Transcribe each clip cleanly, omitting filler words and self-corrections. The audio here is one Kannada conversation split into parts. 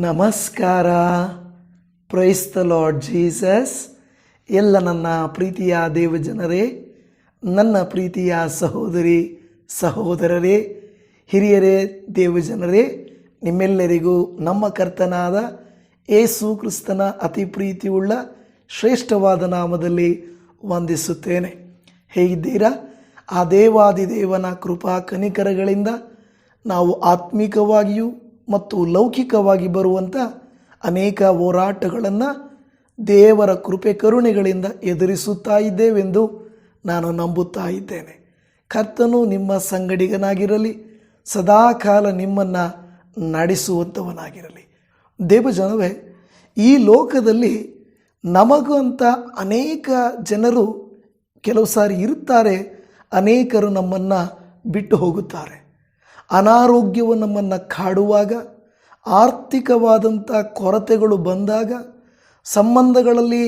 ನಮಸ್ಕಾರ. Praise the lord Jesus. ಎಲ್ಲ ನನ್ನ ಪ್ರೀತಿಯ ದೇವಜನರೇ, ನನ್ನ ಪ್ರೀತಿಯ ಸಹೋದರಿ ಸಹೋದರರೇ, ಹಿರಿಯರೇ, ದೇವಜನರೇ, ನಿಮ್ಮೆಲ್ಲರಿಗೂ ನಮ್ಮ ಕರ್ತನಾದ ಯೇಸು ಕ್ರಿಸ್ತನ ಅತಿ ಪ್ರೀತಿಯುಳ್ಳ ಶ್ರೇಷ್ಠವಾದ ನಾಮದಲ್ಲಿ ವಂದಿಸುತ್ತೇನೆ. ಹೇಗಿದ್ದೀರಾ? ಆ ದೇವಾದಿದೇವನ ಕೃಪಾ ಕನಿಕರಗಳಿಂದ ನಾವು ಆತ್ಮಿಕವಾಗಿಯೂ ಮತ್ತು ಲೌಕಿಕವಾಗಿ ಬರುವಂಥ ಅನೇಕ ಹೋರಾಟಗಳನ್ನು ದೇವರ ಕೃಪೆ ಕರುಣೆಗಳಿಂದ ಎದುರಿಸುತ್ತಾ ಇದ್ದೇವೆಂದು ನಾನು ನಂಬುತ್ತಾ ಇದ್ದೇನೆ. ಕರ್ತನು ನಿಮ್ಮ ಸಂಗಡಿಗನಾಗಿರಲಿ, ಸದಾಕಾಲ ನಿಮ್ಮನ್ನು ನಡೆಸುವಂಥವನಾಗಿರಲಿ. ದೇವಜನವೇ, ಈ ಲೋಕದಲ್ಲಿ ನಮಗೂ ಅಂತ ಅನೇಕ ಜನರು ಕೆಲವು ಸಾರಿ ಇರುತ್ತಾರೆ, ಅನೇಕರು ನಮ್ಮನ್ನು ಬಿಟ್ಟು ಹೋಗುತ್ತಾರೆ. ಅನಾರೋಗ್ಯವು ನಮ್ಮನ್ನು ಕಾಡುವಾಗ, ಆರ್ಥಿಕವಾದಂಥ ಕೊರತೆಗಳು ಬಂದಾಗ, ಸಂಬಂಧಗಳಲ್ಲಿ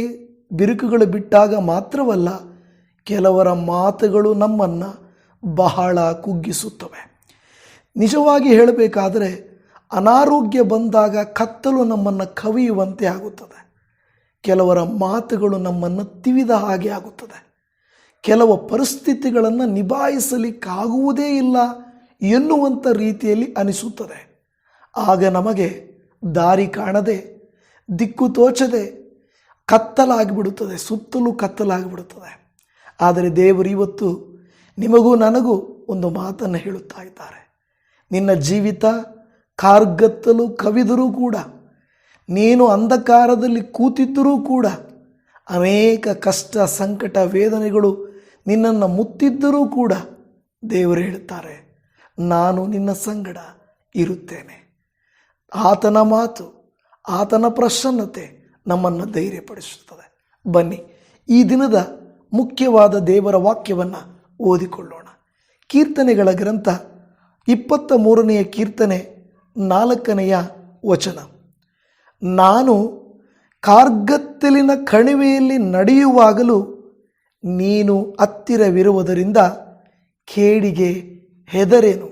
ಬಿರುಕುಗಳು ಬಿಟ್ಟಾಗ ಮಾತ್ರವಲ್ಲ, ಕೆಲವರ ಮಾತುಗಳು ನಮ್ಮನ್ನು ಬಹಳ ಕುಗ್ಗಿಸುತ್ತವೆ. ನಿಜವಾಗಿ ಹೇಳಬೇಕಾದರೆ ಅನಾರೋಗ್ಯ ಬಂದಾಗ ಕತ್ತಲು ನಮ್ಮನ್ನು ಕವಿಯುವಂತೆ ಆಗುತ್ತದೆ. ಕೆಲವರ ಮಾತುಗಳು ನಮ್ಮನ್ನು ತಿವಿದ ಹಾಗೆ ಆಗುತ್ತದೆ. ಕೆಲವು ಪರಿಸ್ಥಿತಿಗಳನ್ನು ನಿಭಾಯಿಸಲಿಕ್ಕಾಗುವುದೇ ಇಲ್ಲ ಎನ್ನುವಂಥ ರೀತಿಯಲ್ಲಿ ಅನಿಸುತ್ತದೆ. ಆಗ ನಮಗೆ ದಾರಿ ಕಾಣದೆ, ದಿಕ್ಕು ತೋಚದೆ ಕತ್ತಲಾಗಿಬಿಡುತ್ತದೆ, ಸುತ್ತಲೂ ಕತ್ತಲಾಗಿಬಿಡುತ್ತದೆ. ಆದರೆ ದೇವರು ಇವತ್ತು ನಿಮಗೂ ನನಗೂ ಒಂದು ಮಾತನ್ನು ಹೇಳುತ್ತಾ ಇದ್ದಾರೆ. ನಿನ್ನ ಜೀವಿತ ಕಾರ್ಗತ್ತಲು ಕವಿದರೂ ಕೂಡ, ನೀನು ಅಂಧಕಾರದಲ್ಲಿ ಕೂತಿದ್ದರೂ ಕೂಡ, ಅನೇಕ ಕಷ್ಟ ಸಂಕಟ ವೇದನೆಗಳು ನಿನ್ನನ್ನು ಮುತ್ತಿದ್ದರೂ ಕೂಡ ದೇವರು ಹೇಳುತ್ತಾರೆ, ನಾನು ನಿನ್ನ ಸಂಗಡ ಇರುತ್ತೇನೆ. ಆತನ ಮಾತು, ಆತನ ಪ್ರಸನ್ನತೆ ನಮ್ಮನ್ನು ಧೈರ್ಯಪಡಿಸುತ್ತದೆ. ಬನ್ನಿ, ಈ ದಿನದ ಮುಖ್ಯವಾದ ದೇವರ ವಾಕ್ಯವನ್ನು ಓದಿಕೊಳ್ಳೋಣ. ಕೀರ್ತನೆಗಳ ಗ್ರಂಥ 23ನೇ ಕೀರ್ತನೆ 4ನೆಯ ವಚನ. ನಾನು ಕಾರ್ಗತ್ತಲಿನ ಕಣಿವೆಯಲ್ಲಿ ನಡೆಯುವಾಗಲೂ ನೀನು ಹತ್ತಿರವಿರುವುದರಿಂದ ಕೇಡಿಗೆ ಹೆದರೇನು.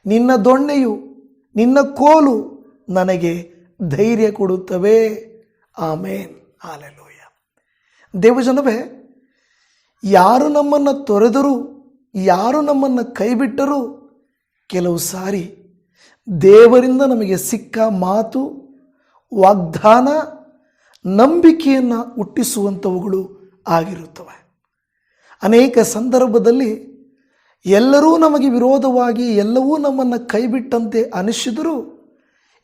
ನಿನ್ನ ದೊಣ್ಣೆಯು ನಿನ್ನ ಕೋಲು ನನಗೆ ಧೈರ್ಯ ಕೊಡುತ್ತವೆ. ಆಮೇನ್, ಹಲ್ಲೆಲೂಯಾ. ದೇವಜನವೇ, ಯಾರು ನಮ್ಮನ್ನು ತೊರೆದರೂ, ಯಾರು ನಮ್ಮನ್ನು ಕೈಬಿಟ್ಟರೂ, ಕೆಲವು ಸಾರಿ ದೇವರಿಂದ ನಮಗೆ ಸಿಕ್ಕ ಮಾತು, ವಾಗ್ದಾನ, ನಂಬಿಕೆಯನ್ನು ಹುಟ್ಟಿಸುವಂಥವುಗಳು ಆಗಿರುತ್ತವೆ. ಅನೇಕ ಸಂದರ್ಭದಲ್ಲಿ ಎಲ್ಲರೂ ನಮಗೆ ವಿರೋಧವಾಗಿ, ಎಲ್ಲವೂ ನಮ್ಮನ್ನು ಕೈಬಿಟ್ಟಂತೆ ಅನಿಸಿದರೂ,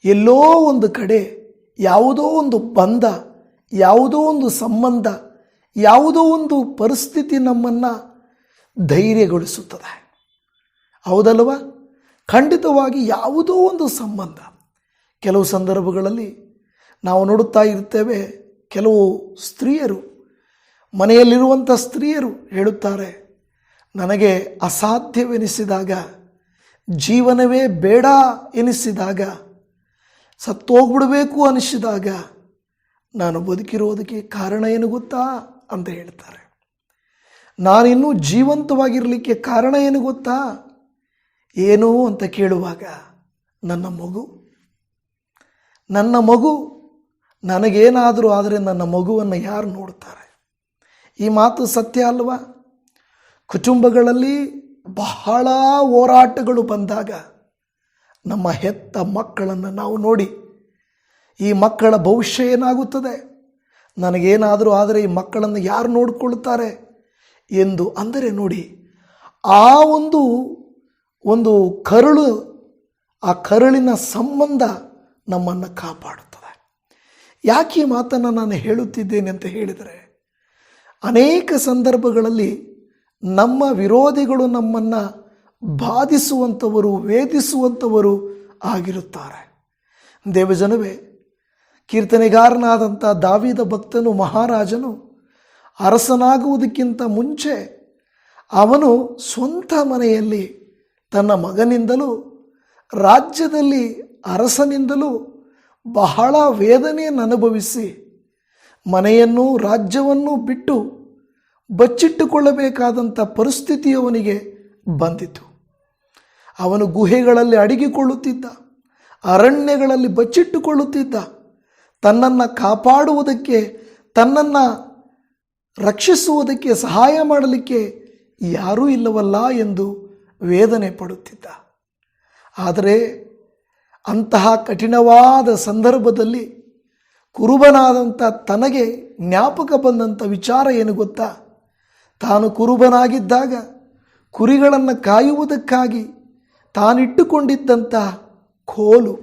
ಎಲ್ಲೋ ಒಂದು ಕಡೆ ಯಾವುದೋ ಒಂದು ಬಂಧ, ಯಾವುದೋ ಒಂದು ಸಂಬಂಧ, ಯಾವುದೋ ಒಂದು ಪರಿಸ್ಥಿತಿ ನಮ್ಮನ್ನು ಧೈರ್ಯಗೊಳಿಸುತ್ತದೆ. ಹೌದಲ್ವ? ಖಂಡಿತವಾಗಿ ಯಾವುದೋ ಒಂದು ಸಂಬಂಧ. ಕೆಲವು ಸಂದರ್ಭಗಳಲ್ಲಿ ನಾವು ನೋಡುತ್ತಾ ಇರ್ತೇವೆ, ಕೆಲವು ಸ್ತ್ರೀಯರು, ಮನೆಯಲ್ಲಿರುವಂಥ ಸ್ತ್ರೀಯರು ಹೇಳುತ್ತಾರೆ, ನನಗೆ ಅಸಾಧ್ಯವೆನಿಸಿದಾಗ, ಜೀವನವೇ ಬೇಡ ಎನಿಸಿದಾಗ, ಸತ್ತೋಗ್ಬಿಡಬೇಕು ಅನಿಸಿದಾಗ ನಾನು ಬದುಕಿರೋದಕ್ಕೆ ಕಾರಣ ಏನು ಗೊತ್ತಾ ಅಂತ ಹೇಳ್ತಾರೆ. ನಾನಿನ್ನೂ ಜೀವಂತವಾಗಿರಲಿಕ್ಕೆ ಕಾರಣ ಏನು ಗೊತ್ತಾ? ಏನು ಅಂತ ಕೇಳುವಾಗ, ನನ್ನ ಮಗು, ನನಗೇನಾದರೂ ಆದರೆ ನನ್ನ ಮಗುವನ್ನು ಯಾರು ನೋಡ್ತಾರೆ? ಈ ಮಾತು ಸತ್ಯ ಅಲ್ವಾ? ಕುಟುಂಬಗಳಲ್ಲಿ ಬಹಳ ಹೋರಾಟಗಳು ಬಂದಾಗ ನಮ್ಮ ಹೆತ್ತ ಮಕ್ಕಳನ್ನು ನಾವು ನೋಡಿ, ಈ ಮಕ್ಕಳ ಭವಿಷ್ಯ ಏನಾಗುತ್ತದೆ, ನನಗೇನಾದರೂ ಆದರೆ ಈ ಮಕ್ಕಳನ್ನು ಯಾರು ನೋಡಿಕೊಳ್ತಾರೆ ಎಂದು ಅಂದರೆ ನೋಡಿ, ಆ ಒಂದು ಕರುಳು, ಆ ಕರುಳಿನ ಸಂಬಂಧ ನಮ್ಮನ್ನು ಕಾಪಾಡುತ್ತದೆ. ಯಾಕೆ ಈ ಮಾತನ್ನು ನಾನು ಹೇಳುತ್ತಿದ್ದೇನೆ ಅಂತ ಹೇಳಿದರೆ, ಅನೇಕ ಸಂದರ್ಭಗಳಲ್ಲಿ ನಮ್ಮ ವಿರೋಧಿಗಳು ನಮ್ಮನ್ನು ಬಾಧಿಸುವಂಥವರು, ವೇದಿಸುವಂಥವರು ಆಗಿರುತ್ತಾರೆ. ದೇವಜನವೇ, ಕೀರ್ತನೆಗಾರನಾದಂಥ ದಾವೀದ ಭಕ್ತನು, ಮಹಾರಾಜನು ಅರಸನಾಗುವುದಕ್ಕಿಂತ ಮುಂಚೆ ಅವನು ಸ್ವಂತ ಮನೆಯಲ್ಲಿ ತನ್ನ ಮಗನಿಂದಲೂ, ರಾಜ್ಯದಲ್ಲಿ ಅರಸನಿಂದಲೂ ಬಹಳ ವೇದನೆಯನ್ನು ಅನುಭವಿಸಿ, ಮನೆಯನ್ನು ರಾಜ್ಯವನ್ನು ಬಿಟ್ಟು ಬಚ್ಚಿಟ್ಟುಕೊಳ್ಳಬೇಕಾದಂಥ ಪರಿಸ್ಥಿತಿ ಅವನಿಗೆ ಬಂದಿತು. ಅವನು ಗುಹೆಗಳಲ್ಲಿ ಅಡಗಿಕೊಳ್ಳುತ್ತಿದ್ದ. ಅರಣ್ಯಗಳಲ್ಲಿ ಬಚ್ಚಿಟ್ಟುಕೊಳ್ಳುತ್ತಿದ್ದ. ತನ್ನನ್ನು ಕಾಪಾಡುವುದಕ್ಕೆ, ತನ್ನನ್ನು ರಕ್ಷಿಸುವುದಕ್ಕೆ, ಸಹಾಯ ಮಾಡಲಿಕ್ಕೆ ಯಾರೂ ಇಲ್ಲವಲ್ಲ ಎಂದು ವೇದನೆ ಪಡುತ್ತಿದ್ದ. ಆದರೆ ಅಂತಹ ಕಠಿಣವಾದ ಸಂದರ್ಭದಲ್ಲಿ ಕುರುಬನಾದಂಥ ತನಗೆ ಜ್ಞಾಪಕ ಬಂದಂಥ ವಿಚಾರ ಏನು ಗೊತ್ತಾ? ತಾನು ಕುರುಬನಾಗಿದ್ದಾಗ ಕುರಿಗಳನ್ನು ಕಾಯುವುದಕ್ಕಾಗಿ ತಾನಿಟ್ಟುಕೊಂಡಿದ್ದಂಥ ಕೋಲು,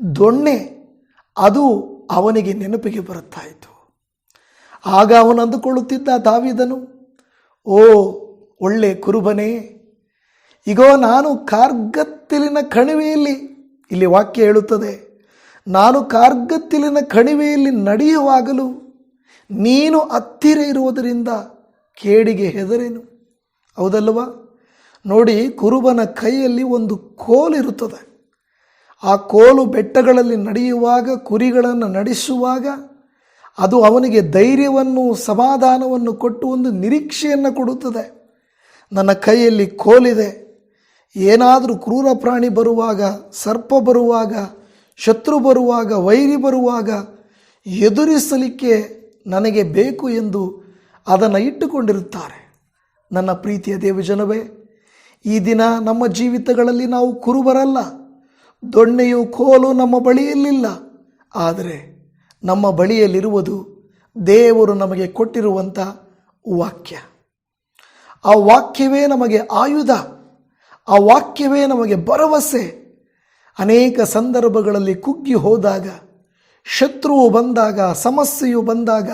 ದೊಣ್ಣೆ, ಅದು ಅವನಿಗೆ ನೆನಪಿಗೆ ಬರುತ್ತಾ ಇತ್ತು. ಆಗ ಅವನು ಅಂದುಕೊಳ್ಳುತ್ತಿದ್ದ ದಾವೀದನು, ಓ ಒಳ್ಳೆ ಕುರುಬನೇ, ಈಗೋ ನಾನು ಕಾರ್ಗತ್ತಲಿನ ಕಣಿವೆಯಲ್ಲಿ, ಇಲ್ಲಿ ವಾಕ್ಯ ಹೇಳುತ್ತದೆ, ನಾನು ಕಾರ್ಗತ್ತಲಿನ ಕಣಿವೆಯಲ್ಲಿ ನಡೆಯುವಾಗಲೂ ನೀನು ಹತ್ತಿರ ಇರುವುದರಿಂದ ಕೇಡಿಗೆ ಹೆದರೇನು. ಹೌದಲ್ವಾ? ನೋಡಿ, ಕುರುಬನ ಕೈಯಲ್ಲಿ ಒಂದು ಕೋಲಿರುತ್ತದೆ. ಆ ಕೋಲು ಬೆಟ್ಟಗಳಲ್ಲಿ ನಡೆಯುವಾಗ, ಕುರಿಗಳನ್ನು ನಡೆಸುವಾಗ ಅದು ಅವನಿಗೆ ಧೈರ್ಯವನ್ನು, ಸಮಾಧಾನವನ್ನು ಕೊಟ್ಟು ಒಂದು ನಿರೀಕ್ಷೆಯನ್ನು ಕೊಡುತ್ತದೆ. ನನ್ನ ಕೈಯಲ್ಲಿ ಕೋಲಿದೆ, ಏನಾದರೂ ಕ್ರೂರ ಪ್ರಾಣಿ ಬರುವಾಗ, ಸರ್ಪ ಬರುವಾಗ, ಶತ್ರು ಬರುವಾಗ, ವೈರಿ ಬರುವಾಗ ಎದುರಿಸಲಿಕ್ಕೆ ನನಗೆ ಬೇಕು ಎಂದು ಅದನ್ನು ಇಟ್ಟುಕೊಂಡಿರುತ್ತಾರೆ. ನನ್ನ ಪ್ರೀತಿಯ ದೇವಜನವೇ, ಈ ದಿನ ನಮ್ಮ ಜೀವಿತಗಳಲ್ಲಿ ನಾವು ಕುರುಬರಲ್ಲ. ದೊಣ್ಣೆಯು, ಕೋಲು ನಮ್ಮ ಬಳಿಯಲ್ಲಿಲ್ಲ. ಆದರೆ ನಮ್ಮ ಬಳಿಯಲ್ಲಿರುವುದು ದೇವರು ನಮಗೆ ಕೊಟ್ಟಿರುವಂಥ ವಾಕ್ಯ. ಆ ವಾಕ್ಯವೇ ನಮಗೆ ಆಯುಧ, ಆ ವಾಕ್ಯವೇ ನಮಗೆ ಭರವಸೆ. ಅನೇಕ ಸಂದರ್ಭಗಳಲ್ಲಿ ಕುಗ್ಗಿ ಹೋದಾಗ, ಶತ್ರುವು ಬಂದಾಗ, ಸಮಸ್ಯೆಯು ಬಂದಾಗ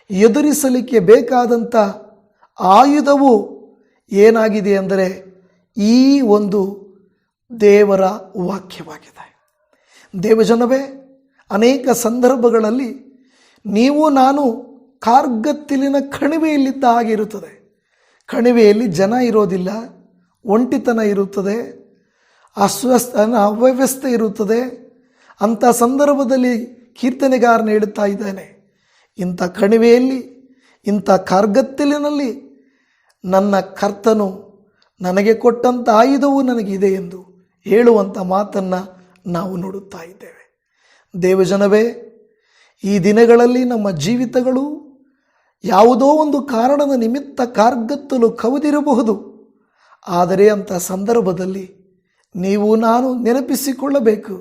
ಎದುರಿಸಲಿಕ್ಕೆ ಬೇಕಾದಂಥ ಆಯುಧವು ಏನಾಗಿದೆ ಅಂದರೆ ಈ ಒಂದು ದೇವರ ವಾಕ್ಯವಾಗಿದೆ. ದೇವಜನವೇ, ಅನೇಕ ಸಂದರ್ಭಗಳಲ್ಲಿ ನೀವು ನಾನು ಕಾರ್ಗತ್ತಲಿನ ಕಣಿವೆಯಲ್ಲಿದ್ದ ಹಾಗೆ ಇರುತ್ತದೆ. ಕಣಿವೆಯಲ್ಲಿ ಜನ ಇರೋದಿಲ್ಲ, ಒಂಟಿತನ ಇರುತ್ತದೆ, ಅವ್ಯವಸ್ಥೆ ಇರುತ್ತದೆ. ಅಂಥ ಸಂದರ್ಭದಲ್ಲಿ ಕೀರ್ತನೆಗಾರನ ಹೇಳುತ್ತಾ ಇದ್ದಾನೆ, ಇಂಥ ಕಣಿವೆಯಲ್ಲಿ, ಇಂಥ ಕಾರ್ಗತ್ತಲಿನಲ್ಲಿ ನನ್ನ ಕರ್ತನು ನನಗೆ ಕೊಟ್ಟಂಥ ಆಯುಧವು ನನಗಿದೆ ಎಂದು ಹೇಳುವಂಥ ಮಾತನ್ನು ನಾವು ನೋಡುತ್ತಾ ಇದ್ದೇವೆ. ದೇವಜನವೇ, ಈ ದಿನಗಳಲ್ಲಿ ನಮ್ಮ ಜೀವಿತಗಳು ಯಾವುದೋ ಒಂದು ಕಾರಣದ ನಿಮಿತ್ತ ಕಾರ್ಗತ್ತಲು ಕವಿದಿರಬಹುದು. ಆದರೆ ಅಂಥ ಸಂದರ್ಭದಲ್ಲಿ ನೀವು ನಾನು ನೆನಪಿಸಿಕೊಳ್ಳಬೇಕು,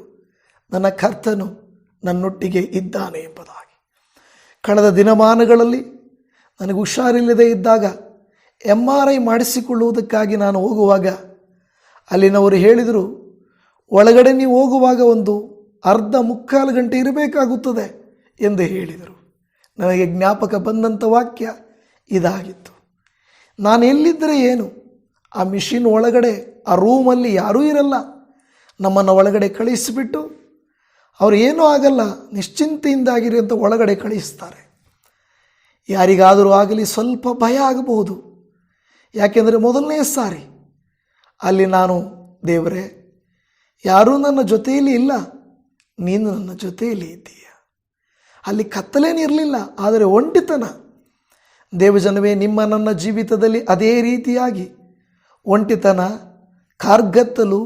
ನನ್ನ ಕರ್ತನು ನನ್ನೊಟ್ಟಿಗೆ ಇದ್ದಾನೆ ಎಂಬುದಾಗಿ. ಕಳೆದ ದಿನಮಾನಗಳಲ್ಲಿ ನನಗೆ ಹುಷಾರಿಲ್ಲದೆ ಇದ್ದಾಗ MRI ಮಾಡಿಸಿಕೊಳ್ಳುವುದಕ್ಕಾಗಿ ನಾನು ಹೋಗುವಾಗ ಅಲ್ಲಿನವರು ಹೇಳಿದರು, ಒಳಗಡೆ ನೀವು ಹೋಗುವಾಗ ಒಂದು ಅರ್ಧ ಮುಕ್ಕಾಲು ಗಂಟೆ ಇರಬೇಕಾಗುತ್ತದೆ ಎಂದು ಹೇಳಿದರು. ನನಗೆ ಜ್ಞಾಪಕ ಬಂದಂಥ ವಾಕ್ಯ ಇದಾಗಿತ್ತು. ನಾನು ಎಲ್ಲಿದ್ದರೆ ಏನು, ಆ ಮಿಷಿನ್ ಒಳಗಡೆ, ಆ ರೂಮಲ್ಲಿ ಯಾರೂ ಇರಲ್ಲ. ನಮ್ಮನ್ನು ಒಳಗಡೆ ಕಳಿಸಿಬಿಟ್ಟು ಅವರು ಏನೂ ಆಗಲ್ಲ, ನಿಶ್ಚಿಂತೆಯಿಂದಾಗಿರಿ ಅಂತ ಒಳಗಡೆ ಕಳಿಸ್ತಾರೆ. ಯಾರಿಗಾದರೂ ಆಗಲಿ ಸ್ವಲ್ಪ ಭಯ ಆಗಬಹುದು. ಯಾಕೆಂದರೆ ಮೊದಲನೇ ಸಾರಿ ಅಲ್ಲಿ ನಾನು, ದೇವರೇ, ಯಾರೂ ನನ್ನ ಜೊತೆಯಲ್ಲಿ ಇಲ್ಲ, ನೀನು ನನ್ನ ಜೊತೆಯಲ್ಲಿ ಇದ್ದೀಯ. ಅಲ್ಲಿ ಕತ್ತಲೇನಿರಲಿಲ್ಲ, ಆದರೆ ಒಂಟಿತನ. ದೇವಜನವೇ, ನಿಮ್ಮ ನನ್ನ ಜೀವಿತದಲ್ಲಿ ಅದೇ ರೀತಿಯಾಗಿ ಒಂಟಿತನ, ಕಾರ್ಗತ್ತಲು,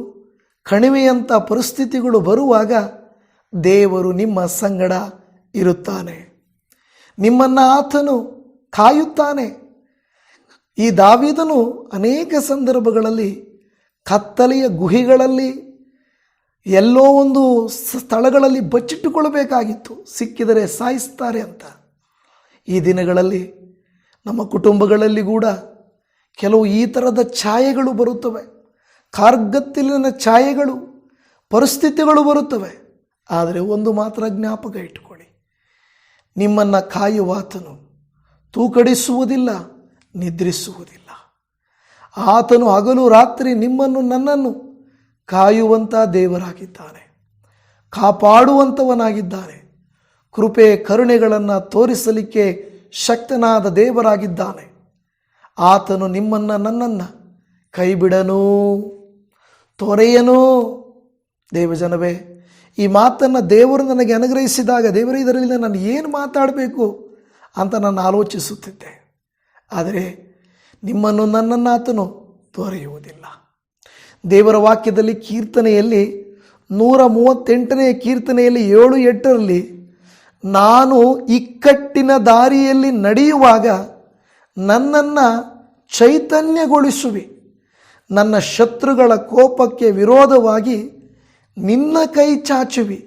ಕಣಿವೆಯಂಥ ಪರಿಸ್ಥಿತಿಗಳು ಬರುವಾಗ ದೇವರು ನಿಮ್ಮ ಸಂಗಡ ಇರುತ್ತಾನೆ. ನಿಮ್ಮನ್ನು ಆತನು ಕಾಯುತ್ತಾನೆ. ಈ ದಾವೀದನು ಅನೇಕ ಸಂದರ್ಭಗಳಲ್ಲಿ ಕತ್ತಲೆಯ ಗುಹೆಗಳಲ್ಲಿ, ಎಲ್ಲೋ ಒಂದು ಸ್ಥಳಗಳಲ್ಲಿ ಬಚ್ಚಿಟ್ಟುಕೊಳ್ಳಬೇಕಾಗಿತ್ತು, ಸಿಕ್ಕಿದರೆ ಸಾಯಿಸ್ತಾರೆ ಅಂತ. ಈ ದಿನಗಳಲ್ಲಿ ನಮ್ಮ ಕುಟುಂಬಗಳಲ್ಲಿ ಕೂಡ ಕೆಲವು ಈ ಥರದ ಛಾಯೆಗಳು ಬರುತ್ತವೆ, ಕಾರ್ಗತ್ತಲಿನ ಛಾಯೆಗಳು, ಪರಿಸ್ಥಿತಿಗಳು ಬರುತ್ತವೆ. ಆದರೆ ಒಂದು ಮಾತ್ರ ಜ್ಞಾಪಕ ಇಟ್ಟುಕೊಳ್ಳಿ, ನಿಮ್ಮನ್ನು ಕಾಯುವಾತನು ತೂಕಡಿಸುವುದಿಲ್ಲ, ನಿದ್ರಿಸುವುದಿಲ್ಲ. ಆತನು ಹಗಲು ರಾತ್ರಿ ನಿಮ್ಮನ್ನು ನನ್ನನ್ನು ಕಾಯುವಂಥ ದೇವರಾಗಿದ್ದಾನೆ, ಕಾಪಾಡುವಂಥವನಾಗಿದ್ದಾನೆ. ಕೃಪೆ ಕರುಣೆಗಳನ್ನು ತೋರಿಸಲಿಕ್ಕೆ ಶಕ್ತನಾದ ದೇವರಾಗಿದ್ದಾನೆ. ಆತನು ನಿಮ್ಮನ್ನು ನನ್ನನ್ನು ಕೈಬಿಡನು, ತೊರೆಯನು. ದೇವಜನವೇ, ಈ ಮಾತನ್ನು ದೇವರು ನನಗೆ ಅನುಗ್ರಹಿಸಿದಾಗ, ದೇವರೇ, ಇದರಲ್ಲಿ ನಾನು ಏನು ಮಾತಾಡಬೇಕು ಅಂತ ನಾನು ಆಲೋಚಿಸುತ್ತಿದ್ದೆ. ಆದರೆ ನಿಮ್ಮನ್ನು ನನ್ನನ್ನು ಆತನು ತೊರೆಯುವುದಿಲ್ಲ. ದೇವರ ವಾಕ್ಯದಲ್ಲಿ, ಕೀರ್ತನೆಯಲ್ಲಿ 138ನೇ ಕೀರ್ತನೆಯಲ್ಲಿ 7-8ರಲ್ಲಿ, ನಾನು ಇಕ್ಕಟ್ಟಿನ ದಾರಿಯಲ್ಲಿ ನಡೆಯುವಾಗ ನನ್ನನ್ನು ಚೈತನ್ಯಗೊಳಿಸುವಿ, ನನ್ನ ಶತ್ರುಗಳ ಕೋಪಕ್ಕೆ ವಿರೋಧವಾಗಿ ನಿನ್ನ ಕೈ ಚಾಚುವಿ,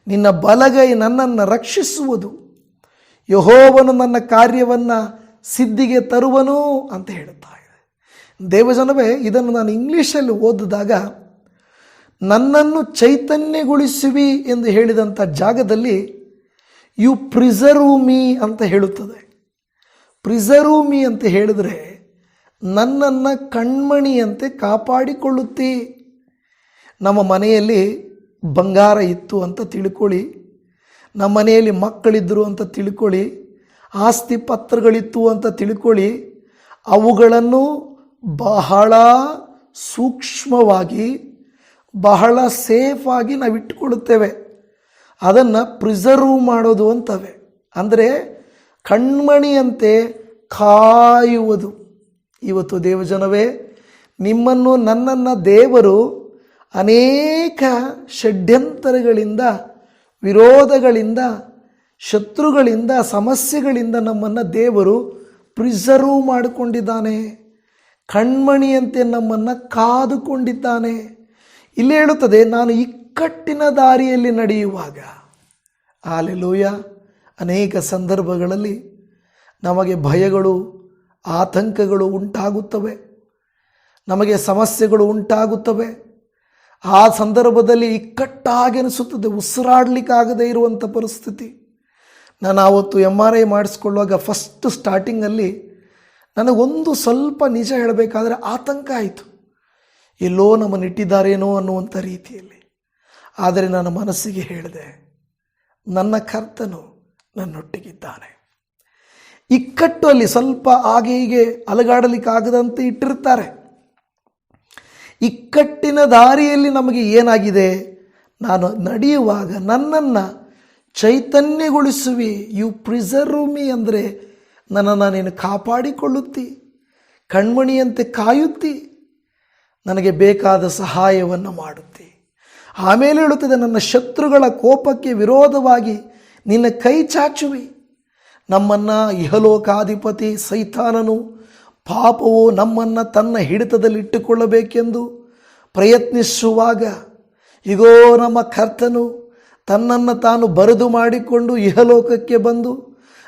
ನಿನ್ನ ಬಲಗೈ ನನ್ನನ್ನು ರಕ್ಷಿಸುವುದು, ಯೆಹೋವನು ನನ್ನ ಕಾರ್ಯವನ್ನು ಸಿದ್ಧಿಗೆ ತರುವನು ಅಂತ ಹೇಳುತ್ತಾ ಇದೆ. ದೇವಜನವೇ, ಇದನ್ನು ನಾನು ಇಂಗ್ಲೀಷಲ್ಲಿ ಓದಿದಾಗ ನನ್ನನ್ನು ಚೈತನ್ಯಗೊಳಿಸುವಿ ಎಂದು ಹೇಳಿದಂಥ ಜಾಗದಲ್ಲಿ ಯು ಪ್ರಿಸರ್ವ್ ಮೀ ಅಂತ ಹೇಳುತ್ತದೆ. ಪ್ರಿಸರ್ವ್ ಮೀ ಅಂತ ಹೇಳಿದ್ರೆ ನನ್ನನ್ನು ಕಣ್ಮಣಿಯಂತೆ ಕಾಪಾಡಿಕೊಳ್ಳುತ್ತಿ. ನಮ್ಮ ಮನೆಯಲ್ಲಿ ಬಂಗಾರ ಇತ್ತು ಅಂತ ತಿಳ್ಕೊಳ್ಳಿ, ನಮ್ಮ ಮನೆಯಲ್ಲಿ ಮಕ್ಕಳಿದ್ದರು ಅಂತ ತಿಳ್ಕೊಳ್ಳಿ, ಆಸ್ತಿ ಪತ್ರಗಳಿತ್ತು ಅಂತ ತಿಳ್ಕೊಳ್ಳಿ, ಅವುಗಳನ್ನು ಬಹಳ ಸೂಕ್ಷ್ಮವಾಗಿ ಬಹಳ ಸೇಫಾಗಿ ನಾವು ಇಟ್ಟುಕೊಳ್ಳುತ್ತೇವೆ. ಅದನ್ನು ಪ್ರಿಸರ್ವ್ ಮಾಡೋದು ಅಂತವೆ. ಅಂದರೆ ಕಣ್ಮಣಿಯಂತೆ ಕಾಯುವುದು. ಇವತ್ತು ದೇವಜನವೇ, ನಿಮ್ಮನ್ನು ನನ್ನನ್ನು ದೇವರು ಅನೇಕ ಷಡ್ಯಂತರಗಳಿಂದ, ವಿರೋಧಗಳಿಂದ, ಶತ್ರುಗಳಿಂದ, ಸಮಸ್ಯೆಗಳಿಂದ ನಮ್ಮನ್ನು ದೇವರು ಪ್ರಿಸರ್ವ್ ಮಾಡಿಕೊಂಡಿದ್ದಾನೆ. ಕಣ್ಮಣಿಯಂತೆ ನಮ್ಮನ್ನು ಕಾದುಕೊಂಡಿದ್ದಾನೆ. ಇಲ್ಲಿ ಹೇಳುತ್ತದೆ, ನಾನು ಇಕ್ಕಟ್ಟಿನ ದಾರಿಯಲ್ಲಿ ನಡೆಯುವಾಗ. ಹಲ್ಲೆಲೂಯ. ಅನೇಕ ಸಂದರ್ಭಗಳಲ್ಲಿ ನಮಗೆ ಭಯಗಳು, ಆತಂಕಗಳು ಉಂಟಾಗುತ್ತವೆ, ನಮಗೆ ಸಮಸ್ಯೆಗಳು ಉಂಟಾಗುತ್ತವೆ. ಆ ಸಂದರ್ಭದಲ್ಲಿ ಇಕ್ಕಟ್ಟಾಗಿ ಅನಿಸುತ್ತದೆ, ಉಸಿರಾಡಲಿಕ್ಕಾಗದೇ ಇರುವಂಥ ಪರಿಸ್ಥಿತಿ. ನಾನು ಆವತ್ತು MRI ಮಾಡಿಸ್ಕೊಳ್ಳುವಾಗ ಫಸ್ಟ್ ಸ್ಟಾರ್ಟಿಂಗಲ್ಲಿ ನನಗೊಂದು ಸ್ವಲ್ಪ ನಿಜ ಹೇಳಬೇಕಾದ್ರೆ ಆತಂಕ ಆಯಿತು. ಎಲ್ಲೋ ನಮ್ಮನ್ನು ಇಟ್ಟಿದ್ದಾರೇನೋ ಅನ್ನುವಂಥ ರೀತಿಯಲ್ಲಿ. ಆದರೆ ನನ್ನ ಮನಸ್ಸಿಗೆ ಹೇಳಿದೆ, ನನ್ನ ಕರ್ತನು ನನ್ನೊಟ್ಟಿಗಿದ್ದಾನೆ. ಇಕ್ಕಟ್ಟು ಅಲ್ಲಿ ಸ್ವಲ್ಪ ಹಾಗೆ ಹೀಗೆ ಅಲಗಾಡಲಿಕ್ಕಾಗದಂತೆ ಇಟ್ಟಿರ್ತಾರೆ. ಇಕ್ಕಟ್ಟಿನ ದಾರಿಯಲ್ಲಿ ನಮಗೆ ಏನಾಗಿದೆ, ನಾನು ನಡೆಯುವಾಗ ನನ್ನನ್ನು ಚೈತನ್ಯಗೊಳಿಸುವಿ. ಯು ಪ್ರಿಸರ್ವ್ ಮೀ ಅಂದರೆ ನನ್ನನ್ನು ನೀನು ಕಾಪಾಡಿಕೊಳ್ಳುತ್ತಿ, ಕಣ್ಮಣಿಯಂತೆ ಕಾಯುತ್ತಿ, ನನಗೆ ಬೇಕಾದ ಸಹಾಯವನ್ನು ಮಾಡುತ್ತಿ. ಆಮೇಲೆ ಹೇಳುತ್ತದೆ, ನನ್ನ ಶತ್ರುಗಳ ಕೋಪಕ್ಕೆ ವಿರೋಧವಾಗಿ ನಿನ್ನ ಕೈ ಚಾಚುವಿ. ನಮ್ಮನ್ನು ಇಹಲೋಕಾಧಿಪತಿ ಸೈತಾನನು, ಪಾಪವು ನಮ್ಮನ್ನು ತನ್ನ ಹಿಡಿತದಲ್ಲಿಟ್ಟುಕೊಳ್ಳಬೇಕೆಂದು ಪ್ರಯತ್ನಿಸುವಾಗ, ಇಗೋ ನಮ್ಮ ಕರ್ತನು ತನ್ನನ್ನು ತಾನು ಬರೆದು ಮಾಡಿಕೊಂಡು ಇಹಲೋಕಕ್ಕೆ ಬಂದು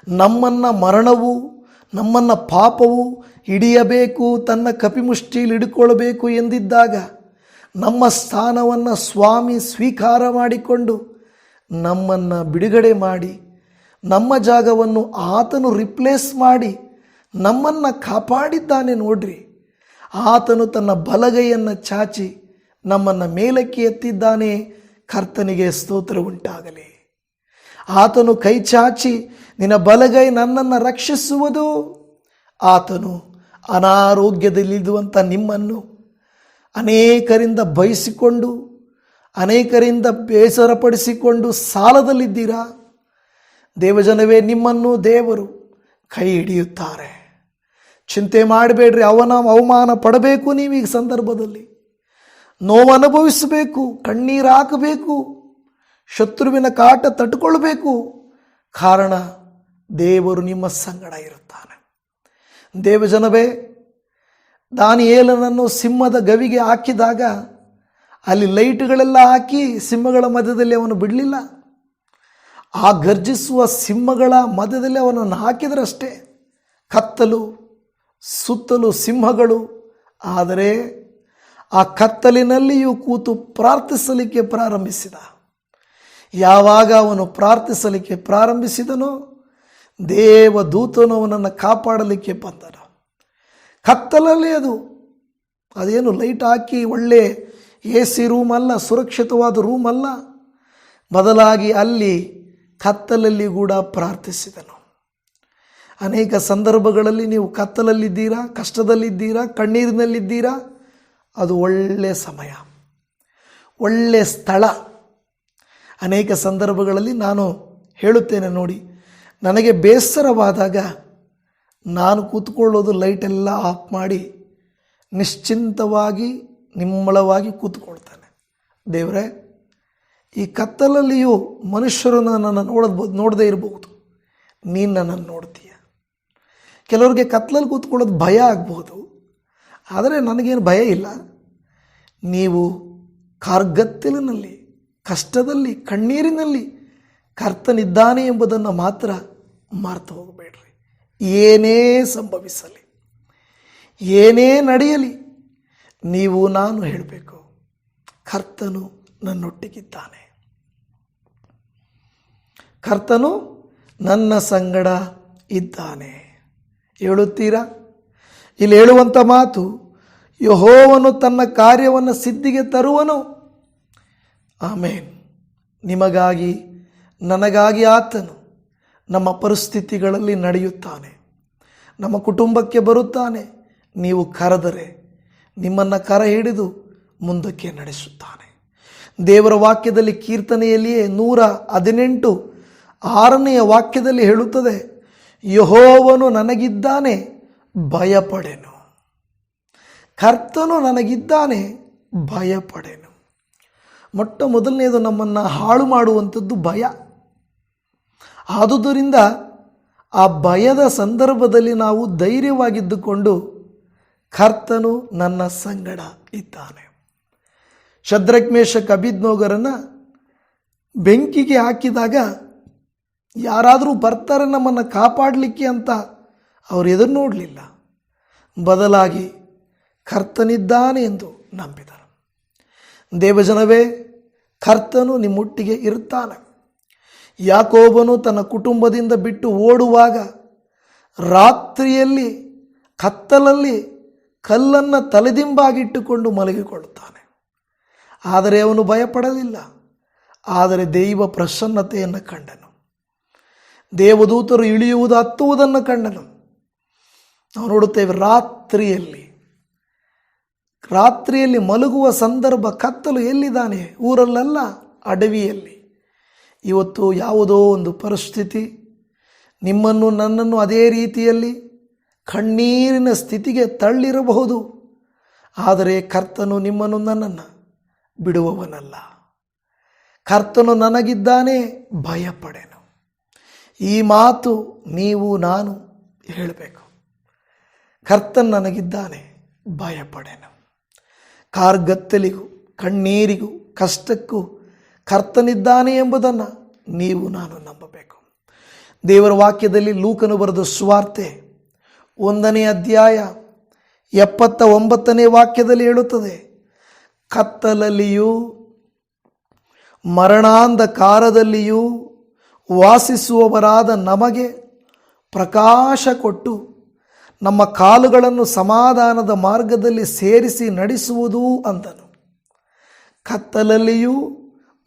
ನಮ್ಮನ್ನು ಮರಣವು, ನಮ್ಮನ್ನು ಪಾಪವು ಹಿಡಿಯಬೇಕು, ತನ್ನ ಕಪಿಮುಷ್ಟಿಯಲ್ಲಿ ಹಿಡ್ಕೊಳ್ಬೇಕು ಎಂದಿದ್ದಾಗ ನಮ್ಮ ಸ್ಥಾನವನ್ನು ಸ್ವಾಮಿ ಸ್ವೀಕಾರ ಮಾಡಿಕೊಂಡು ನಮ್ಮನ್ನು ಬಿಡುಗಡೆ ಮಾಡಿ, ನಮ್ಮ ಜಾಗವನ್ನು ಆತನು ರಿಪ್ಲೇಸ್ ಮಾಡಿ ನಮ್ಮನ್ನು ಕಾಪಾಡಿದ್ದಾನೆ. ನೋಡ್ರಿ, ಆತನು ತನ್ನ ಬಲಗೈಯನ್ನು ಚಾಚಿ ನಮ್ಮನ್ನು ಮೇಲಕ್ಕೆ ಎತ್ತಿದ್ದಾನೆ. ಕರ್ತನಿಗೆ ಸ್ತೋತ್ರ ಉಂಟಾಗಲಿ. ಆತನು ಕೈ ಚಾಚಿ ನಿನ್ನ ಬಲಗೈ ನನ್ನನ್ನು ರಕ್ಷಿಸುವುದು. ಆತನು ಅನಾರೋಗ್ಯದಲ್ಲಿದ್ದುವಂಥ ನಿಮ್ಮನ್ನು ಅನೇಕರಿಂದ ಬಯಸಿಕೊಂಡು, ಅನೇಕರಿಂದ ಬೇಸರಪಡಿಸಿಕೊಂಡು ಸಾಲದಲ್ಲಿದ್ದೀರಾ. ದೇವಜನವೇ, ನಿಮ್ಮನ್ನು ದೇವರು ಕೈ ಹಿಡಿಯುತ್ತಾರೆ. ಚಿಂತೆ ಮಾಡಬೇಡ್ರಿ. ಅವಮಾನ ಪಡಬೇಕು, ನೀವೀಗ ಸಂದರ್ಭದಲ್ಲಿ ನೋವು ಅನುಭವಿಸಬೇಕು, ಕಣ್ಣೀರು ಹಾಕಬೇಕು, ಶತ್ರುವಿನ ಕಾಟ ತಟ್ಟುಕೊಳ್ಬೇಕು. ಕಾರಣ ದೇವರು ನಿಮ್ಮ ಸಂಗಡ ಇರುತ್ತಾನೆ. ದೇವಜನವೇ, ದಾನಿಯೇಲನನ್ನು ಸಿಂಹದ ಗವಿಗೆ ಹಾಕಿದಾಗ ಅಲ್ಲಿ ಲೈಟ್ಗಳೆಲ್ಲ ಹಾಕಿ ಸಿಂಹಗಳ ಮಧ್ಯದಲ್ಲಿ ಅವನು ಬಿಡಲಿಲ್ಲ. ಆ ಗರ್ಜಿಸುವ ಸಿಂಹಗಳ ಮಧ್ಯದಲ್ಲಿ ಅವನನ್ನು ಹಾಕಿದರಷ್ಟೇ, ಕತ್ತಲು, ಸುತ್ತಲೂ ಸಿಂಹಗಳು. ಆದರೆ ಆ ಕತ್ತಲಿನಲ್ಲಿಯೂ ಕೂತು ಪ್ರಾರ್ಥಿಸಲಿಕ್ಕೆ ಪ್ರಾರಂಭಿಸಿದ. ಯಾವಾಗ ಅವನು ಪ್ರಾರ್ಥಿಸಲಿಕ್ಕೆ ಪ್ರಾರಂಭಿಸಿದನೋ, ದೇವದೂತನು ಅವನನ್ನು ಕಾಪಾಡಲಿಕ್ಕೆ ಬಂದನು. ಕತ್ತಲಲ್ಲಿ ಅದೇನು ಲೈಟ್ ಹಾಕಿ ಒಳ್ಳೆ AC ರೂಮ್ ಅಲ್ಲ, ಸುರಕ್ಷಿತವಾದ ರೂಮ್ ಅಲ್ಲ. ಬದಲಾಗಿ ಅಲ್ಲಿ ಕತ್ತಲಲ್ಲಿ ಕೂಡ ಪ್ರಾರ್ಥಿಸಿದನು. ಅನೇಕ ಸಂದರ್ಭಗಳಲ್ಲಿ ನೀವು ಕತ್ತಲಲ್ಲಿದ್ದೀರಾ, ಕಷ್ಟದಲ್ಲಿದ್ದೀರಾ, ಕಣ್ಣೀರಿನಲ್ಲಿದ್ದೀರಾ. ಅದು ಒಳ್ಳೆಯ ಸಮಯ, ಒಳ್ಳೆಯ ಸ್ಥಳ. ಅನೇಕ ಸಂದರ್ಭಗಳಲ್ಲಿ ನಾನು ಹೇಳುತ್ತೇನೆ ನೋಡಿ, ನನಗೆ ಬೇಸರವಾದಾಗ ನಾನು ಕೂತ್ಕೊಳ್ಳೋದು ಲೈಟೆಲ್ಲ ಆಫ್ ಮಾಡಿ ನಿಶ್ಚಿಂತವಾಗಿ ನಿಮ್ಮಳವಾಗಿ ಕೂತ್ಕೊಳ್ತಾನೆ. ದೇವರೇ, ಈ ಕತ್ತಲಲ್ಲಿಯೂ ಮನುಷ್ಯರು ನನ್ನನ್ನು ನೋಡದೇ ಇರಬಹುದು, ನೀನು ನನ್ನನ್ನು ನೋಡ್ತೀಯ. ಕೆಲವ್ರಿಗೆ ಕತ್ತಲಲ್ಲಿ ಕೂತ್ಕೊಳ್ಳೋದು ಭಯ ಆಗ್ಬೋದು, ಆದರೆ ನನಗೇನು ಭಯ ಇಲ್ಲ. ನೀವು ಕಾರ್ಗತ್ತಲಿನಲ್ಲಿ, ಕಷ್ಟದಲ್ಲಿ, ಕಣ್ಣೀರಿನಲ್ಲಿ ಕರ್ತನಿದ್ದಾನೆ ಎಂಬುದನ್ನು ಮಾತ್ರ ಮರೆತು ಹೋಗಬೇಡ್ರಿ. ಏನೇ ಸಂಭವಿಸಲಿ, ಏನೇ ನಡೆಯಲಿ, ನೀವು ನಾನು ಹೇಳಬೇಕು, ಕರ್ತನು ನನ್ನೊಟ್ಟಿಗಿದ್ದಾನೆ, ಕರ್ತನು ನನ್ನ ಸಂಗಡ ಇದ್ದಾನೆ. ಹೇಳುತ್ತೀರಾ? ಇಲ್ಲಿ ಹೇಳುವಂಥ ಮಾತು, ಯೆಹೋವನು ತನ್ನ ಕಾರ್ಯವನ್ನು ಸಿದ್ಧಿಗೆ ತರುವನು. ಆಮೇನ್. ನಿಮಗಾಗಿ, ನನಗಾಗಿ ಆತನು ನಮ್ಮ ಪರಿಸ್ಥಿತಿಗಳಲ್ಲಿ ನಡೆಯುತ್ತಾನೆ, ನಮ್ಮ ಕುಟುಂಬಕ್ಕೆ ಬರುತ್ತಾನೆ. ನೀವು ಕರೆದರೆ ನಿಮ್ಮನ್ನು ಕರ ಹಿಡಿದು ಮುಂದಕ್ಕೆ ನಡೆಸುತ್ತಾನೆ. ದೇವರ ವಾಕ್ಯದಲ್ಲಿ, ಕೀರ್ತನೆಯಲ್ಲಿಯೇ 118 6ನೇ ವಾಕ್ಯದಲ್ಲಿ ಹೇಳುತ್ತದೆ, ಯೆಹೋವನು ನನಗಿದ್ದಾನೆ, ಭಯಪಡೆನು. ಕರ್ತನು ನನಗಿದ್ದಾನೆ, ಭಯಪಡೆನು. ಮೊಟ್ಟ ಮೊದಲನೆಯದು ನಮ್ಮನ್ನು ಹಾಳು ಮಾಡುವಂಥದ್ದು ಭಯ. ಆದುದರಿಂದ ಆ ಭಯದ ಸಂದರ್ಭದಲ್ಲಿ ನಾವು ಧೈರ್ಯವಾಗಿದ್ದುಕೊಂಡು, ಕರ್ತನು ನನ್ನ ಸಂಗಡ ಇದ್ದಾನೆ. ಶದ್ರಕ್, ಮೇಷಕ್, ಅಬೇದ್ನೆಗೋರನ್ನು ಬೆಂಕಿಗೆ ಹಾಕಿದಾಗ ಯಾರಾದರೂ ಬರ್ತಾರೆ ನಮ್ಮನ್ನು ಕಾಪಾಡಲಿಕ್ಕೆ ಅಂತ ಅವರು ಎದುರು ನೋಡಲಿಲ್ಲ, ಬದಲಾಗಿ ಕರ್ತನಿದ್ದಾನೆ ಎಂದು ನಂಬಿದರು. ದೇವಜನವೇ, ಕರ್ತನು ನಿಮ್ಮೊಟ್ಟಿಗೆ ಇರುತ್ತಾನೆ. ಯಾಕೋಬನು ತನ್ನ ಕುಟುಂಬದಿಂದ ಬಿಟ್ಟು ಓಡುವಾಗ ರಾತ್ರಿಯಲ್ಲಿ ಕತ್ತಲಲ್ಲಿ ಕಲ್ಲನ್ನು ತಲೆದಿಂಬಾಗಿಟ್ಟುಕೊಂಡು ಮಲಗಿಕೊಳ್ಳುತ್ತಾನೆ. ಆದರೆ ಅವನು ಭಯಪಡಲಿಲ್ಲ. ಆದರೆ ದೈವ ಪ್ರಸನ್ನತೆಯನ್ನು ಕಂಡನು. ದೇವದೂತರು ಇಳಿಯುವುದು, ಹತ್ತುವುದನ್ನು ಕಂಡನು. ನಾವು ನೋಡುತ್ತೇವೆ, ರಾತ್ರಿಯಲ್ಲಿ ಮಲಗುವ ಸಂದರ್ಭ, ಕತ್ತಲು ಎಲ್ಲಿದ್ದಾನೆ? ಊರಲ್ಲೆಲ್ಲ, ಅಡವಿಯಲ್ಲಿ. ಇವತ್ತು ಯಾವುದೋ ಒಂದು ಪರಿಸ್ಥಿತಿ ನಿಮ್ಮನ್ನು ನನ್ನನ್ನು ಅದೇ ರೀತಿಯಲ್ಲಿ ಕಣ್ಣೀರಿನ ಸ್ಥಿತಿಗೆ ತಳ್ಳಿರಬಹುದು. ಆದರೆ ಕರ್ತನು ನಿಮ್ಮನ್ನು ನನ್ನನ್ನು ಬಿಡುವವನಲ್ಲ. ಕರ್ತನು ನನಗಿದ್ದಾನೆ, ಭಯಪಡೆನು. ಈ ಮಾತು ನೀವು ನಾನು ಹೇಳಬೇಕು. ಕರ್ತನು ನನಗಿದ್ದಾನೆ, ಭಯಪಡೆನು. ಕಾರ್ಗತ್ತಲಿಗೂ, ಕಣ್ಣೀರಿಗೂ, ಕಷ್ಟಕ್ಕೂ ಕರ್ತನಿದ್ದಾನೆ ಎಂಬುದನ್ನು ನೀವು ನಾನು ನಂಬಬೇಕು. ದೇವರ ವಾಕ್ಯದಲ್ಲಿ ಲೂಕನು ಬರೆದ ಸುವಾರ್ತೆ 1ನೇ ಅಧ್ಯಾಯ 79ನೇ ವಾಕ್ಯದಲ್ಲಿ ಹೇಳುತ್ತದೆ, ಕತ್ತಲಲ್ಲಿಯೂ ಮರಣಾಂಧಕಾರದಲ್ಲಿಯೂ ವಾಸಿಸುವವರಾದ ನಮಗೆ ಪ್ರಕಾಶ ಕೊಟ್ಟು ನಮ್ಮ ಕಾಲುಗಳನ್ನು ಸಮಾಧಾನದ ಮಾರ್ಗದಲ್ಲಿ ಸೇರಿಸಿ ನಡೆಸುವುದು ಅಂದನು. ಕತ್ತಲಲ್ಲಿಯೂ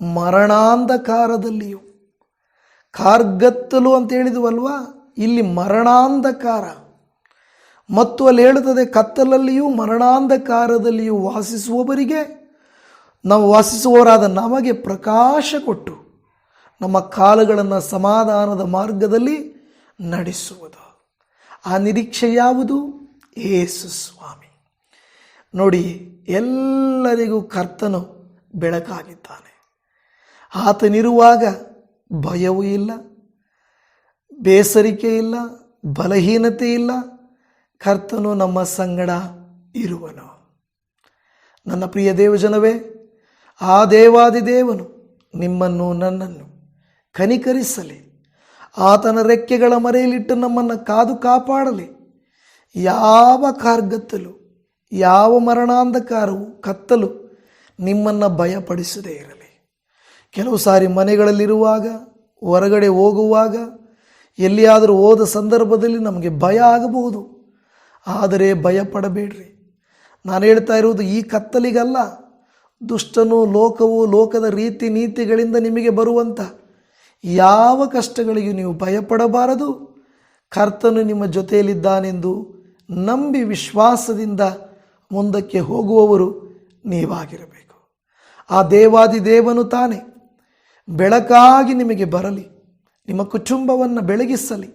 ಮರಣಾಂಧಕಾರದಲ್ಲಿಯೂ, ಕಾರ್ಗತ್ತಲು ಅಂತ ಹೇಳಿದ್ವಲ್ವಾ, ಇಲ್ಲಿ ಮರಣಾಂಧಕಾರ. ಮತ್ತು ಅಲ್ಲಿ ಹೇಳುತ್ತದೆ, ಕತ್ತಲಲ್ಲಿಯೂ ಮರಣಾಂಧಕಾರದಲ್ಲಿಯೂ ವಾಸಿಸುವವರಿಗೆ, ನಾವು ವಾಸಿಸುವವರಾದ ನಮಗೆ ಪ್ರಕಾಶ ಕೊಟ್ಟು ನಮ್ಮ ಕಾಲುಗಳನ್ನು ಸಮಾಧಾನದ ಮಾರ್ಗದಲ್ಲಿ ನಡೆಸುವುದು. ಆ ನಿರೀಕ್ಷೆ ಯಾವುದು? ಯೇಸು ಸ್ವಾಮಿ. ನೋಡಿ, ಎಲ್ಲರಿಗೂ ಕರ್ತನು ಬೆಳಕಾಗಿದ್ದಾನೆ. ಆತನಿರುವಾಗ ಭಯವೂ ಇಲ್ಲ, ಬೇಸರಿಕೆ ಇಲ್ಲ, ಬಲಹೀನತೆ ಇಲ್ಲ. ಕರ್ತನು ನಮ್ಮ ಸಂಗಡ ಇರುವನು. ನನ್ನ ಪ್ರಿಯ ದೇವಜನವೇ, ಆ ದೇವಾದಿದೇವನು ನಿಮ್ಮನ್ನು ನನ್ನನ್ನು ಕನಿಕರಿಸಲಿ. ಆತನ ರೆಕ್ಕೆಗಳ ಮರೆಯಲಿಟ್ಟು ನಮ್ಮನ್ನು ಕಾದು ಕಾಪಾಡಲಿ. ಯಾವ ಕಾರ್ಗತ್ತಲು, ಯಾವ ಮರಣಾಂಧಕಾರವು, ಕತ್ತಲು ನಿಮ್ಮನ್ನು ಭಯಪಡಿಸದೇ ಇರಲಿ. ಕೆಲವು ಸಾರಿ ಮನೆಗಳಲ್ಲಿರುವಾಗ, ಹೊರಗಡೆ ಹೋಗುವಾಗ, ಎಲ್ಲಿಯಾದರೂ ಹೋದ ಸಂದರ್ಭದಲ್ಲಿ ನಮಗೆ ಭಯ ಆಗಬಹುದು. ಆದರೆ ಭಯಪಡಬೇಡ್ರಿ. ನಾನು ಹೇಳ್ತಾ ಇರುವುದು ಈ ಕತ್ತಲಿಗಲ್ಲ. ದುಷ್ಟನು, ಲೋಕವು, ಲೋಕದ ರೀತಿ ನೀತಿಗಳಿಂದ ನಿಮಗೆ ಬರುವಂಥ ಯಾವ ಕಷ್ಟಗಳಿಗೂ ನೀವು ಭಯಪಡಬಾರದು. ಕರ್ತನು ನಿಮ್ಮ ಜೊತೆಯಲ್ಲಿದ್ದಾನೆಂದು ನಂಬಿ ವಿಶ್ವಾಸದಿಂದ ಮುಂದಕ್ಕೆ ಹೋಗುವವರು ನೀವಾಗಿರಬೇಕು. ಆ ದೇವಾದಿದೇವನು ತಾನೇ ಬೆಳಕಾಗಿ ನಿಮಗೆ ಬರಲಿ, ನಿಮ್ಮ ಕುಟುಂಬವನ್ನು ಬೆಳಗಿಸಲಿ,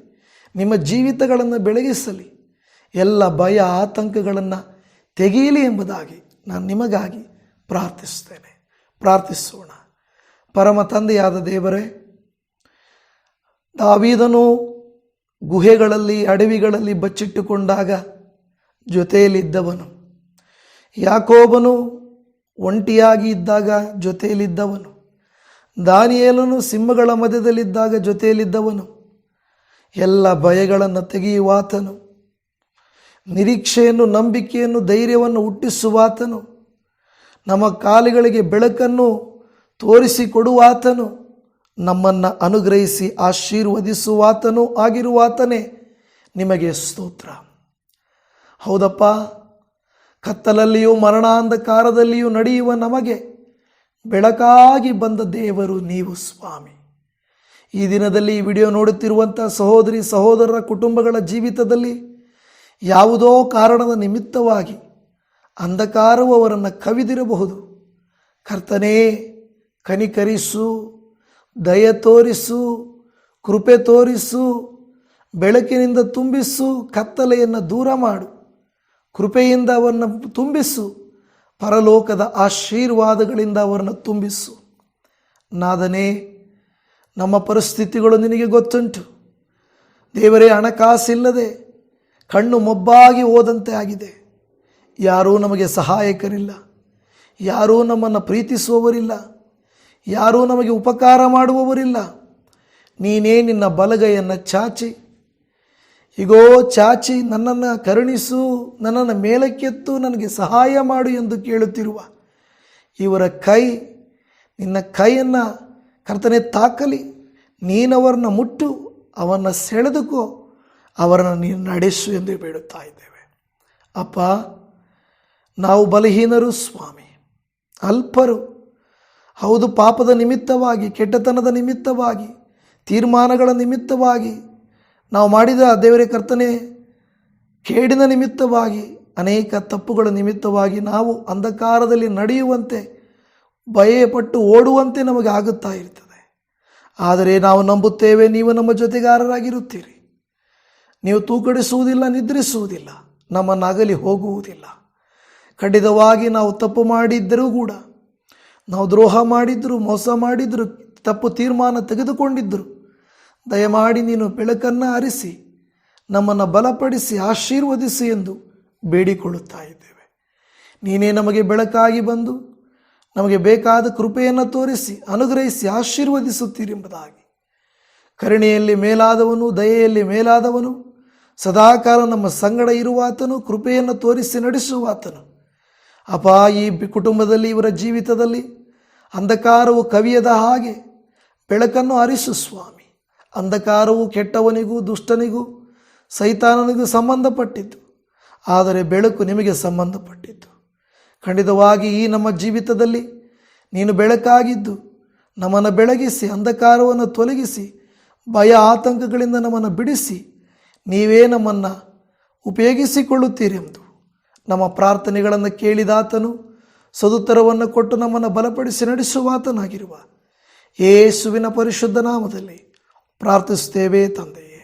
ನಿಮ್ಮ ಜೀವಿತಗಳನ್ನು ಬೆಳಗಿಸಲಿ, ಎಲ್ಲ ಭಯ ಆತಂಕಗಳನ್ನು ತೆಗೆಯಲಿ ಎಂಬುದಾಗಿ ನಾನು ನಿಮಗಾಗಿ ಪ್ರಾರ್ಥಿಸ್ತೇನೆ. ಪ್ರಾರ್ಥಿಸೋಣ. ಪರಮ ತಂದೆಯಾದ ದೇವರೇ, ದಾವೀದನು ಗುಹೆಗಳಲ್ಲಿ ಅಡವಿಗಳಲ್ಲಿ ಬಚ್ಚಿಟ್ಟುಕೊಂಡಾಗ ಜೊತೆಯಲ್ಲಿದ್ದವನು, ಯಾಕೋಬನು ಒಂಟಿಯಾಗಿ ಇದ್ದಾಗ ಜೊತೆಯಲ್ಲಿದ್ದವನು, ದಾನಿಯೇಲನು ಸಿಂಹಗಳ ಮಧ್ಯದಲ್ಲಿದ್ದಾಗ ಜೊತೆಯಲ್ಲಿದ್ದವನು, ಎಲ್ಲ ಭಯಗಳನ್ನು ತೆಗೆಯುವಾತನು, ನಿರೀಕ್ಷೆಯನ್ನು, ನಂಬಿಕೆಯನ್ನು, ಧೈರ್ಯವನ್ನು ಹುಟ್ಟಿಸುವಾತನು, ನಮ್ಮ ಕಾಲುಗಳಿಗೆ ಬೆಳಕನ್ನು ತೋರಿಸಿಕೊಡುವಾತನು, ನಮ್ಮನ್ನು ಅನುಗ್ರಹಿಸಿ ಆಶೀರ್ವದಿಸುವಾತನೂ ಆಗಿರುವಾತನೇ ನಿಮಗೆ ಸ್ತೋತ್ರ. ಹೌದಪ್ಪ, ಕತ್ತಲಲ್ಲಿಯೂ ಮರಣಾಂಧಕಾರದಲ್ಲಿಯೂ ನಡೆಯುವ ನಮಗೆ ಬೆಳಕಾಗಿ ಬಂದ ದೇವರು ನೀವು ಸ್ವಾಮಿ. ಈ ದಿನದಲ್ಲಿ ಈ ವಿಡಿಯೋ ನೋಡುತ್ತಿರುವಂಥ ಸಹೋದರಿ ಸಹೋದರರ ಕುಟುಂಬಗಳ ಜೀವಿತದಲ್ಲಿ ಯಾವುದೋ ಕಾರಣದ ನಿಮಿತ್ತವಾಗಿ ಅಂಧಕಾರವು ಅವರನ್ನು ಕವಿದಿರಬಹುದು. ಕರ್ತನೇ, ಕನಿಕರಿಸು, ದಯ ತೋರಿಸು, ಕೃಪೆ ತೋರಿಸು, ಬೆಳಕಿನಿಂದ ತುಂಬಿಸು, ಕತ್ತಲೆಯನ್ನು ದೂರ ಮಾಡು, ಕೃಪೆಯಿಂದ ಅವರನ್ನು ತುಂಬಿಸು, ಪರಲೋಕದ ಆಶೀರ್ವಾದಗಳಿಂದ ಅವರನ್ನು ತುಂಬಿಸು. ನಾದನೇ, ನಮ್ಮ ಪರಿಸ್ಥಿತಿಗಳು ನಿನಗೆ ಗೊತ್ತುಂಟು ದೇವರೇ. ಹಣಕಾಸಿಲ್ಲದೆ ಕಣ್ಣು ಮೊಬ್ಬಾಗಿ ಹೋದಂತೆ ಆಗಿದೆ. ಯಾರೂ ನಮಗೆ ಸಹಾಯಕರಿಲ್ಲ, ಯಾರೂ ನಮ್ಮನ್ನು ಪ್ರೀತಿಸುವವರಿಲ್ಲ, ಯಾರೂ ನಮಗೆ ಉಪಕಾರ ಮಾಡುವವರಿಲ್ಲ. ನೀನೇ ನಿನ್ನ ಬಲಗೈಯನ್ನು ಚಾಚಿ ನನ್ನನ್ನು ಕರುಣಿಸು, ನನ್ನನ್ನು ಮೇಲಕ್ಕೆತ್ತು, ನನಗೆ ಸಹಾಯ ಮಾಡು ಎಂದು ಕೇಳುತ್ತಿರುವ ಇವರ ಕೈ, ನಿನ್ನ ಕೈಯನ್ನು ಕರ್ತನೆ ತಾಕಲಿ. ನೀನವರನ್ನ ಮುಟ್ಟು, ಅವರನ್ನು ಸೆಳೆದುಕೋ, ಅವರನ್ನು ನೀನು ನಡೆಸು ಎಂದು ಬೇಡುತ್ತಾ ಇದ್ದೇವೆ. ಅಪ್ಪ, ನಾವು ಬಲಹೀನರು ಸ್ವಾಮಿ, ಅಲ್ಪರು. ಹೌದು, ಪಾಪದ ನಿಮಿತ್ತವಾಗಿ, ಕೆಟ್ಟತನದ ನಿಮಿತ್ತವಾಗಿ, ತೀರ್ಮಾನಗಳ ನಿಮಿತ್ತವಾಗಿ, ನಾವು ಮಾಡಿದ ದೇವರೇ ಕರ್ತನೆ ಕೇಡಿನ ನಿಮಿತ್ತವಾಗಿ, ಅನೇಕ ತಪ್ಪುಗಳ ನಿಮಿತ್ತವಾಗಿ ನಾವು ಅಂಧಕಾರದಲ್ಲಿ ನಡೆಯುವಂತೆ, ಭಯಪಟ್ಟು ಓಡುವಂತೆ ನಮಗೆ ಆಗುತ್ತಾ ಇರ್ತದೆ. ಆದರೆ ನಾವು ನಂಬುತ್ತೇವೆ, ನೀವು ನಮ್ಮ ಜೊತೆಗಾರರಾಗಿರುತ್ತೀರಿ. ನೀವು ತೂಕಡಿಸುವುದಿಲ್ಲ, ನಿದ್ರಿಸುವುದಿಲ್ಲ, ನಮ್ಮನ್ನು ಅಗಲಿ ಹೋಗುವುದಿಲ್ಲ. ಖಂಡಿತವಾಗಿ ನಾವು ತಪ್ಪು ಮಾಡಿದ್ದರೂ ಕೂಡ, ನಾವು ದ್ರೋಹ ಮಾಡಿದ್ರು, ಮೋಸ ಮಾಡಿದ್ರು, ತಪ್ಪು ತೀರ್ಮಾನ ತೆಗೆದುಕೊಂಡಿದ್ದರು, ದಯಮಾಡಿ ನೀನು ಬೆಳಕನ್ನು ಹರಿಸಿ ನಮ್ಮನ್ನು ಬಲಪಡಿಸಿ ಆಶೀರ್ವದಿಸಿ ಎಂದು ಬೇಡಿಕೊಳ್ಳುತ್ತಾ ಇದ್ದೇವೆ. ನೀನೇ ನಮಗೆ ಬೆಳಕಾಗಿ ಬಂದು ನಮಗೆ ಬೇಕಾದ ಕೃಪೆಯನ್ನು ತೋರಿಸಿ ಅನುಗ್ರಹಿಸಿ ಆಶೀರ್ವದಿಸುತ್ತೀರೆಂಬುದಾಗಿ, ಕರುಣೆಯಲ್ಲಿ ಮೇಲಾದವನು, ದಯೆಯಲ್ಲಿ ಮೇಲಾದವನು, ಸದಾಕಾಲ ನಮ್ಮ ಸಂಗಡ ಇರುವಾತನು, ಕೃಪೆಯನ್ನು ತೋರಿಸಿ ನಡೆಸುವಾತನು. ಅಪ್ಪ, ಈ ಕುಟುಂಬದಲ್ಲಿ, ಇವರ ಜೀವಿತದಲ್ಲಿ ಅಂಧಕಾರವು ಕವಿಯದ ಹಾಗೆ ಬೆಳಕನ್ನು ಹರಿಸು ಸ್ವಾಮಿ. ಅಂಧಕಾರವು ಕೆಟ್ಟವನಿಗೂ, ದುಷ್ಟನಿಗೂ, ಸೈತಾನನಿಗೂ ಸಂಬಂಧಪಟ್ಟಿದ್ದು, ಆದರೆ ಬೆಳಕು ನಿಮಗೆ ಸಂಬಂಧಪಟ್ಟಿದ್ದು. ಖಂಡಿತವಾಗಿ ಈ ನಮ್ಮ ಜೀವಿತದಲ್ಲಿ ನೀನು ಬೆಳಕಾಗಿದ್ದು ನಮ್ಮನ್ನು ಬೆಳಗಿಸಿ, ಅಂಧಕಾರವನ್ನು ತೊಲಗಿಸಿ, ಭಯ ಆತಂಕಗಳಿಂದ ನಮ್ಮನ್ನು ಬಿಡಿಸಿ ನೀವೇ ನಮ್ಮನ್ನು ಉಪಯೋಗಿಸಿಕೊಳ್ಳುತ್ತೀರೆಂದು ನಮ್ಮ ಪ್ರಾರ್ಥನೆಗಳನ್ನು ಕೇಳಿದಾತನು, ಸದುತ್ತರವನ್ನು ಕೊಟ್ಟು ನಮ್ಮನ್ನು ಬಲಪಡಿಸಿ ನಡೆಸುವಾತನಾಗಿರುವ ಯೇಸುವಿನ ಪರಿಶುದ್ಧ ನಾಮದಲ್ಲಿ ಪ್ರಾರ್ಥಿಸುತ್ತೇವೆ ತಂದೆಯೇ.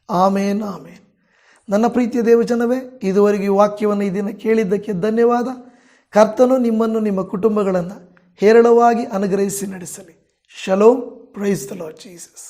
ಆಮೇನ್, ಆಮೇನ್. ನನ್ನ ಪ್ರೀತಿಯ ದೇವಜನವೇ, ಇದುವರೆಗೆ ಈ ವಾಕ್ಯವನ್ನು ಈ ದಿನ ಕೇಳಿದ್ದಕ್ಕೆ ಧನ್ಯವಾದ. ಕರ್ತನು ನಿಮ್ಮನ್ನು, ನಿಮ್ಮ ಕುಟುಂಬಗಳನ್ನು ಹೇರಳವಾಗಿ ಅನುಗ್ರಹಿಸಿ ನಡೆಸಲಿ. Shalom. Praise the lord Jesus.